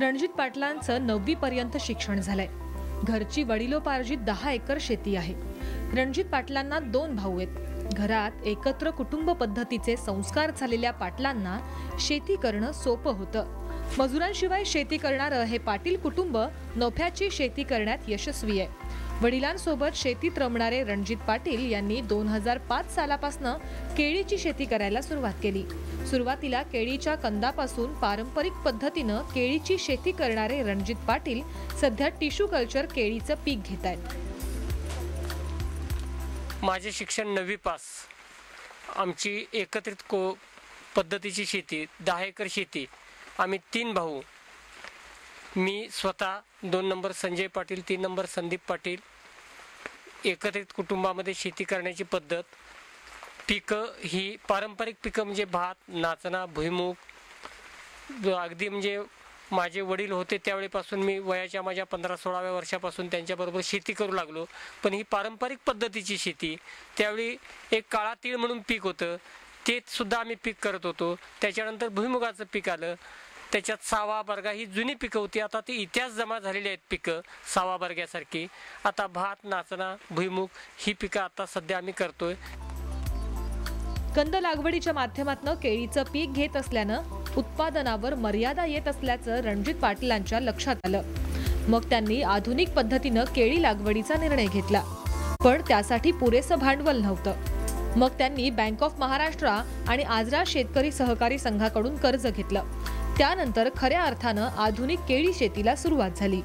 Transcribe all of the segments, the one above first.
रणजित पाटलांचं 9वी पर्यंत शिक्षण झालंय। घरची वडिलोपार्जित 10 एकर शेती आहे। रणजित पाटलांना 2 भाऊ आहेत। घरात एकत्र कुटुंब पद्धतीचे संस्कार झालेल्या पाटलांना शेती करणं सोपं होतं। मजुरांशिवाय शेती करणारं हे पाटील कुटुंब नफ्याची शेती करण्यात यशस्वी आहे। वडिलांसोबत शेतीत रमणारे रणजित पाटील यांनी 2005 सालापासून केळीची शेती करायला सुरुवात केली। सुरुवातीला केळीच्या कंदापासून पारंपरिक पद्धतीनं केळीची शेती करणारे रणजित पाटील सध्या टिश्यू कल्चर केळीचं पीक घेत आहेत। माझे शिक्षण 9वी पास। आमची एकत्रित पद्धतीची शेती 10 एकर शेती। आम्ही 3 भाऊ, मी स्वतः 2 नंबर संजय पाटील, 3 नंबर संदीप पाटील। एकत्रित कुटुंबामध्ये शेती करण्याची पद्धत, पिकं ही पारंपरिक पिकं म्हणजे भात, नाचणा, भुईमूग। अगदी म्हणजे माझे वडील होते त्यावेळेपासून मी वयाच्या माझ्या 15-16व्या वर्षापासून त्यांच्याबरोबर शेती करू लागलो। पण ही पारंपरिक पद्धतीची शेती, त्यावेळी एक काळा तीळ म्हणून पीक होतं, ते सुद्धा आम्ही पीक करत होतो। त्याच्यानंतर भुईमुगाचं पीक आलं, त्याच्यात सावा बर्गा ही जुनी पिकं होती। आता ती इतिहास जमा झालेली आहेत पिकं सावा बर्ग्यासारखी। आता भात, नाचणा, भुईमुग ही पिकं आता सध्या आम्ही करतोय। कंद लागवडीच्या माध्यमातून केळीचं पीक घेत असल्यानं उत्पादनावर मर्यादा येत असल्याचं रणजित पाटलांच्या लक्षात आलं। मग त्यांनी आधुनिक पद्धतीनं केळी लागवडीचा निर्णय घेतला, पण त्यासाठी पुरेसं भांडवल नव्हतं। मग त्यांनी बँक ऑफ महाराष्ट्र आणि आजरा शेतकरी सहकारी संघाकडून कर्ज घेतलं। त्यानंतर खऱ्या अर्थानं आधुनिक केळी शेतीला सुरुवात झाली।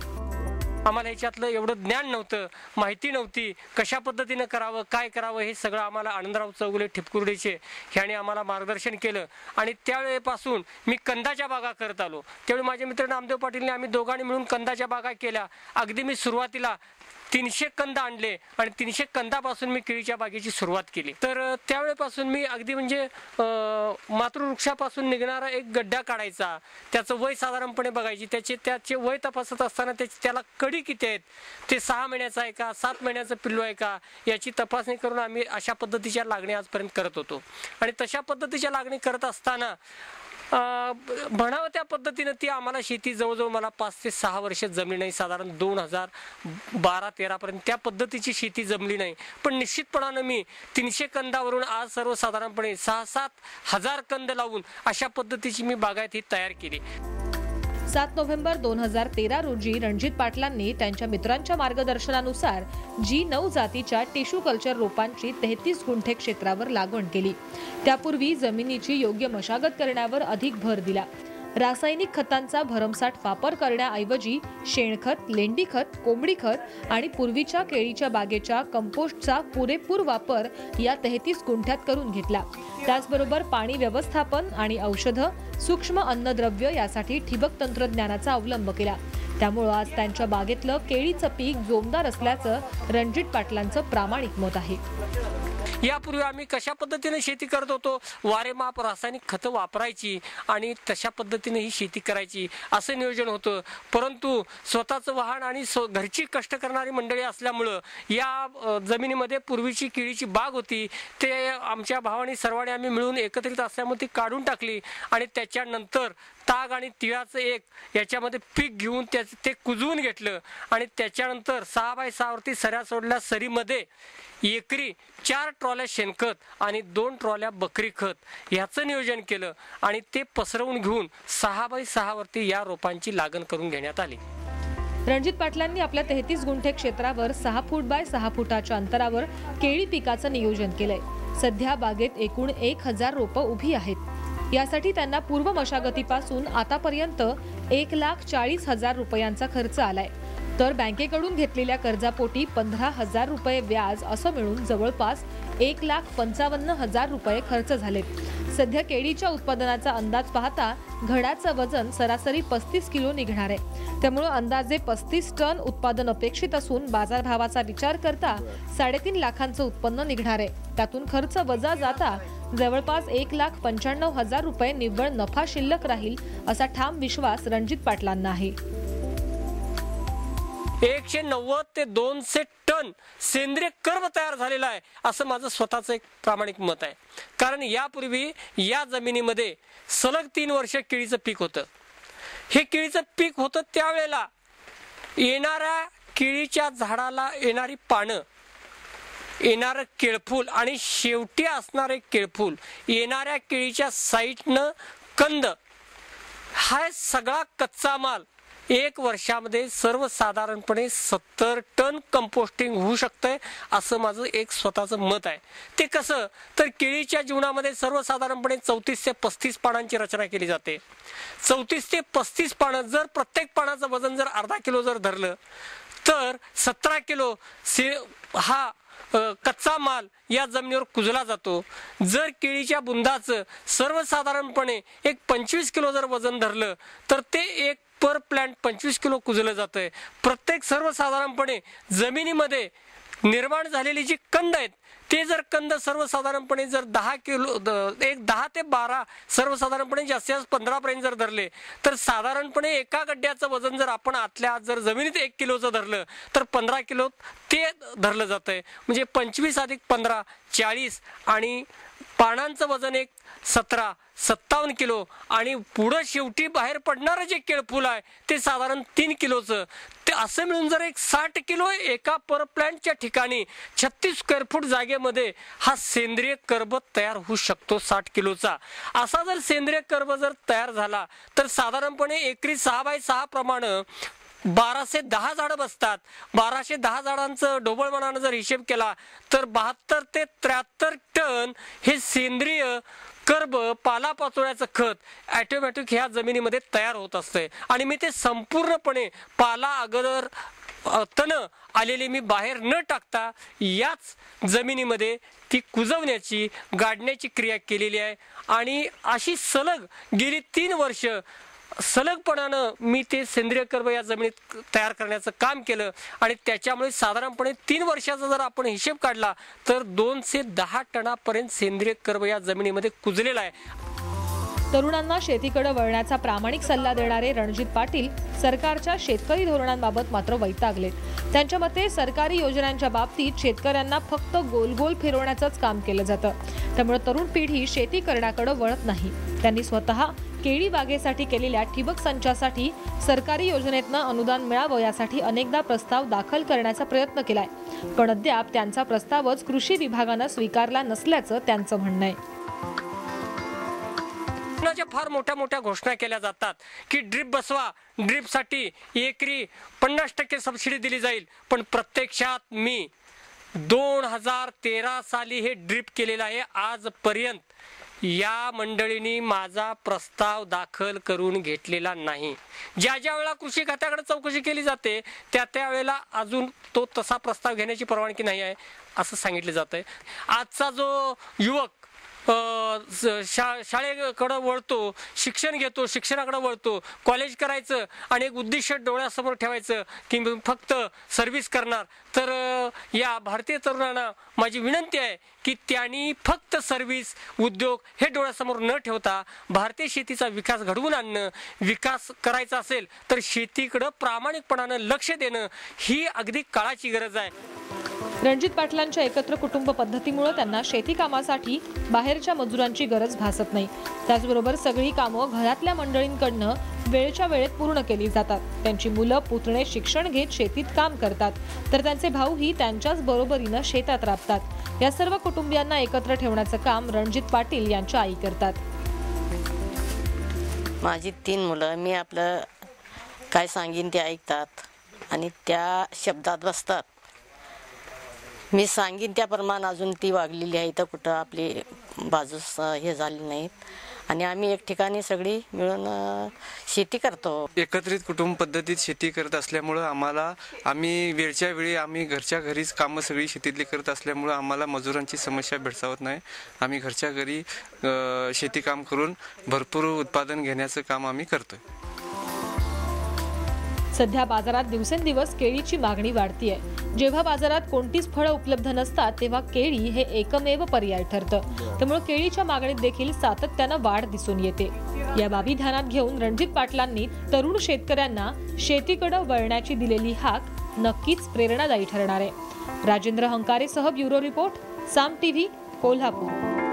आम्हाला याच्यातलं एवढं ज्ञान नव्हतं, माहिती नव्हती, कशा पद्धतीनं करावं, काय करावं, हे सगळं आम्हाला आनंदराव चौगुले ठिपकुर्डीचे ह्याने आम्हाला मार्गदर्शन केलं। आणि त्यावेळेपासून मी कंदाच्या बागा करत आलो। त्यावेळी माझे मित्र नामदेव पाटीलने आम्ही दोघांनी मिळून कंदाच्या बागा केल्या। अगदी मी सुरुवातीला 300 कंद आणले आणि 300 कंदापासून मी केळीच्या बागेची सुरुवात केली। तर त्यावेळेपासून मी अगदी म्हणजे मातृवृक्षापासून निघणारा एक गड्डा काढायचा, त्याचं वय साधारणपणे बघायची, त्याचे वय तपासत असताना त्याला कडी किती आहेत, ते 6 महिन्याचा आहे का, 7 महिन्याचं पिल्लू आहे का, याची तपासणी करून आम्ही अशा पद्धतीच्या लागणी आजपर्यंत करत होतो। आणि तशा पद्धतीच्या लागणी करत असताना म्हणावं त्या पद्धतीनं ती आम्हाला शेती जवळजवळ मला 5 ते 6 वर्ष जमली नाही। साधारण 2012-13 पर्यंत त्या पद्धतीची शेती जमली नाही। पण निश्चितपणानं मी 300 कंदावरून आज सर्वसाधारणपणे 6-7 हजार कंद लावून अशा पद्धतीची मी बागायत ही तयार केली। 7 नोव्हेंबर 2013 रोजी रणजित पाटलांनी त्यांच्या मित्रांच्या मार्गदर्शनानुसार G9 जातीच्या टिश्यू कल्चर रोपांची 33 गुंठे क्षेत्रावर लागवड केली। त्यापूर्वी जमिनीची योग्य मशागत करण्यावर अधिक भर दिला। रासायनिक खतांचा भरमसाठ वापर करण्याऐवजी शेणखत, लेंडी खत, कोंबडी खत आणि पूर्वीच्या केळीच्या बागेच्या कंपोस्टचा पुरेपूर वापर या 33 गुंठ्यात करून घेतला। त्याचबरोबर पाणी व्यवस्थापन आणि औषधं, सूक्ष्म अन्नद्रव्य यासाठी ठिबक तंत्रज्ञानाचा अवलंब केला। त्यामुळे आज त्यांच्या बागेतलं केळीचं पीक जोमदार असल्याचं रणजित पाटलांचं प्रामाणिक मत आहे। यापूर्वी आम्ही कशा पद्धतीने शेती करत होतो, वारेमाप रासायनिक खतं वापरायची आणि तशा पद्धतीने ही शेती करायची असं नियोजन होतं। परंतु स्वतःचं वाहन आणि घरची कष्ट करणारी मंडळी असल्यामुळं या जमिनीमध्ये पूर्वीची केळीची बाग होती, ते आमच्या भावानी सर्वांनी आम्ही मिळून एकत्रित असल्यामुळे ती काढून टाकली आणि त्याच्यानंतर ताग आणि तिळाचं एक याच्यामध्ये पीक घेऊन ते कुजवून घेतलं आणि त्याच्यानंतर 6x6 वरती सऱ्या सोडल्या। सरीमध्ये एकरी 4 ट्रॉल्या शेणखत आणि 2 ट्रॉल्या बकरी खत याचं नियोजन केलं आणि ते पसरवून घेऊन 6x6 वरती या रोपांची लागण करून घेण्यात आली। रणजित पाटलांनी आपल्या 33 गुंठे क्षेत्रावर 6 फूट बाय 6 फुटाच्या अंतरावर केळी पिकाचं नियोजन केलंय। सध्या बागेत एकूण 1000 रोपं उभी आहेत। यासाठी त्यांना पूर्व मशागतीपासून आतापर्यंत 1,40,000 रुपयांचा खर्च आलाय। तर बँकेकडून घेतलेल्या कर्जापोटी 15,000 रुपये व्याज असं मिळून जवळपास 1,55,000 रुपये खर्च झालेत। सध्या केळीच्या उत्पादनाचा अंदाज पाहता घडाचं वजन सरासरी 35 किलो निघणार आहे। त्यामुळे अंदाजे 35 टन उत्पादन अपेक्षित असून बाजारभावाचा विचार करता 3.5 लाखांचं उत्पन्न निघणार आहे। त्यातून खर्च वजा जाता जवळपास 1,95,000 रुपये निव्वळ नफा शिल्लक राहील असा ठाम विश्वास रणजित पाटलांना आहे। 190 ते 200 टन सेंद्रिय कर्ब तयार झालेला आहे असं माझं स्वतःचं एक प्रामाणिक मत आहे। कारण यापूर्वी या जमिनीमध्ये सलग 3 वर्ष केळीचं पीक होतं। हे केळीचं पीक होतं त्यावेळेला येणाऱ्या केळीच्या झाडाला येणारी पानं, येणारं केळफूल आणि शेवटी असणारे केळफूल, येणाऱ्या केळीच्या साईडनं कंद, हा सगळा कच्चा माल 1 वर्षामध्ये सर्वसाधारणपणे 70 टन कंपोस्टिंग होऊ शकतंय असं माझं एक स्वतःचं मत आहे. ते कसं तर केळीच्या जीवनामध्ये सर्वसाधारणपणे 34 ते 35 पानांची रचना केली जाते. 34 ते 35 पानं, जर प्रत्येक पानाचं वजन जर अर्धा किलो जर धरलं तर 17 किलो हा कच्चा माल या जमिनीवर कुजला जातो. जर केळीच्या बुंदाचं सर्वसाधारणपणे एक 25 किलो जर वजन धरलं तर ते एक पर प्लांट 25 किलो कुजलं जातंय. प्रत्येक सर्वसाधारणपणे जमिनीमध्ये निर्माण झालेली जी कंद आहेत ते जर कंद सर्वसाधारणपणे जर 10 किलो, एक 10 ते 12, सर्वसाधारणपणे जास्तीत जास्त 15 पर्यंत जर धरले तर साधारणपणे एका गड्ड्याचं वजन जर आपण आतल्या आत जर जमिनीत 1 किलोचं धरलं तर 15 किलो ते धरलं जातंय. म्हणजे 25 अधिक 15 40 आणि पानांचं वजन एक 17-57 किलो आणि पुढं शेवटी बाहेर पडणारं जे केळफूल आहे ते साधारण 3 किलोचं. ते असं मिळून जर एक 60 किलो एका पर प्लांटच्या ठिकाणी 36 स्क्वेअर फूट जागेमध्ये हा सेंद्रिय कर्ब तयार होऊ शकतो 60 किलोचा. असा जर सेंद्रिय कर्ब जर तयार झाला तर साधारणपणे एकरी 6x6 प्रमाणे 1210 झाडं बसतात. 1210 झाडांचं ढोबळमानानं जर हिशेब केला तर 72 ते 73 टन हे सेंद्रिय कर्ब, पालापाचोळ्याचं खत ऑटोमॅटिक ह्या जमिनीमध्ये तयार होत असते. आणि मी ते संपूर्णपणे पाला अगोदर तण आलेले मी बाहेर न टाकता याच जमिनीमध्ये ती कुजवण्याची, गाडण्याची क्रिया केलेली आहे. आणि अशी सलग गेली 3 वर्ष सलगपणानं मी ते सेंद्रिय कर्ब या जमिनीत तयार करण्याचं काम केलं. आणि त्याच्यामुळे साधारणपणे 3 वर्षाचा जर आपण हिशेब काढला तर 210 टनापर्यंत सेंद्रिय कर्ब या जमिनीमध्ये कुजलेला आहे. तरुणांना शेतीकडे वळण्याचा प्रामाणिक सल्ला देणारे रणजित पाटील सरकारच्या शेतकरी धोरणांबाबत मात्र वैतागलेत. त्यांच्या मते सरकारी योजनांच्या बाबतीत शेतकऱ्यांना फक्त गोल गोल फिरवण्याचंच काम केलं जातं. त्यामुळे तरुण पिढी शेती करण्याकडे वळत नाही. त्यांनी स्वतः केळी बागेसाठी केलेल्या ठिबक संचासाठी सरकारी योजनेतनं अनुदान मिळावं यासाठी अनेकदा प्रस्ताव दाखल करण्याचा प्रयत्न केलाय. पण अद्याप त्यांचा प्रस्तावच कृषी विभागानं स्वीकारला नसल्याचं त्यांचं म्हणणं आहे. फार मोठ्या घोषणा केल्या जातात की ड्रिप बसवा, ड्रिपसाठी एकरी 50% सबसिडी दिली जाईल. पण प्रत्यक्षात मी 2013 साली हे ड्रिप केलेलं आहे. आजपर्यंत या मंडळींनी माझा प्रस्ताव दाखल करून घेतलेला नाही. ज्या वेळेला कृषी खात्याकडे चौकशी केली जाते त्या वेळेला अजून तो तसा प्रस्ताव घेण्याची परवानगी नाही आहे असं सांगितलं जातंय. आजचा जो युवक शाळेकडे वळतो, शिक्षण घेतो, शिक्षणाकडे वळतो, कॉलेज करायचं आणि एक उद्दिष्ट डोळ्यासमोर ठेवायचं की फक्त सर्व्हिस करणार, तर या भारतीय तरुणांना माझी विनंती आहे की त्यांनी फक्त सर्व्हिस, उद्योग हे डोळ्यासमोर न ठेवता भारतीय शेतीचा विकास घडवून आणणं, विकास करायचा असेल तर शेतीकडे प्रामाणिकपणानं लक्ष देणं ही अगदी काळाची गरज आहे. रणजित पाटलांच्या एकत्र कुटुंब पद्धतीमुळे त्यांना शेती कामासाठी बाहेरच्या मजुरांची गरज भासत नाही. त्याचबरोबर सगळी कामं घरातल्या मंडळींकडनं वेळच्या वेळेत पूर्ण केली जातात. त्यांची मुलं पुतणे शिक्षण घेत शेतीत काम करतात तर त्यांचे भाऊही त्यांच्याच बरोबरीनं शेतात राबतात. या सर्व कुटुंबियांना एकत्र ठेवण्याचं काम रणजित पाटील यांच्या आई करतात. माझी 3 मुलं, मी आपलं काय सांगीन ते ऐकतात आणि त्या शब्दात बसतात. मी सांगीन त्याप्रमाणे अजून ती वागलेली आहे, तर कुठं आपली बाजूस हे झाली नाहीत. आणि आम्ही एक ठिकाणी सगळी मिळून शेती करतो. एकत्रित कुटुंब पद्धतीत शेती करत असल्यामुळं आम्ही वेळच्या वेळी आम्ही घरच्या घरीच कामं सगळी शेतीतली करत असल्यामुळं आम्हाला मजुरांची समस्या भेडसावत नाही. आम्ही घरच्या घरी शेती काम करून भरपूर उत्पादन घेण्याचं काम आम्ही करतोय. सध्या बाजारात दिवसेंदिवस केळीची मागणी वाढतीये. जेव्हा बाजारात कोणतीच फळं उपलब्ध नसतात तेव्हा केळी हे एकमेव पर्याय ठरतं. त्यामुळे केळीच्या मागणीत देखील सातत्यानं वाढ दिसून येते. या बाबी ध्यानात घेऊन रणजित पाटलांनी तरुण शेतकऱ्यांना शेतीकडे वळण्याची दिलेली हाक नक्कीच प्रेरणादायी ठरणार आहे. राजेंद्र हंकारेसह ब्युरो रिपोर्ट, साम टीव्ही, कोल्हापूर.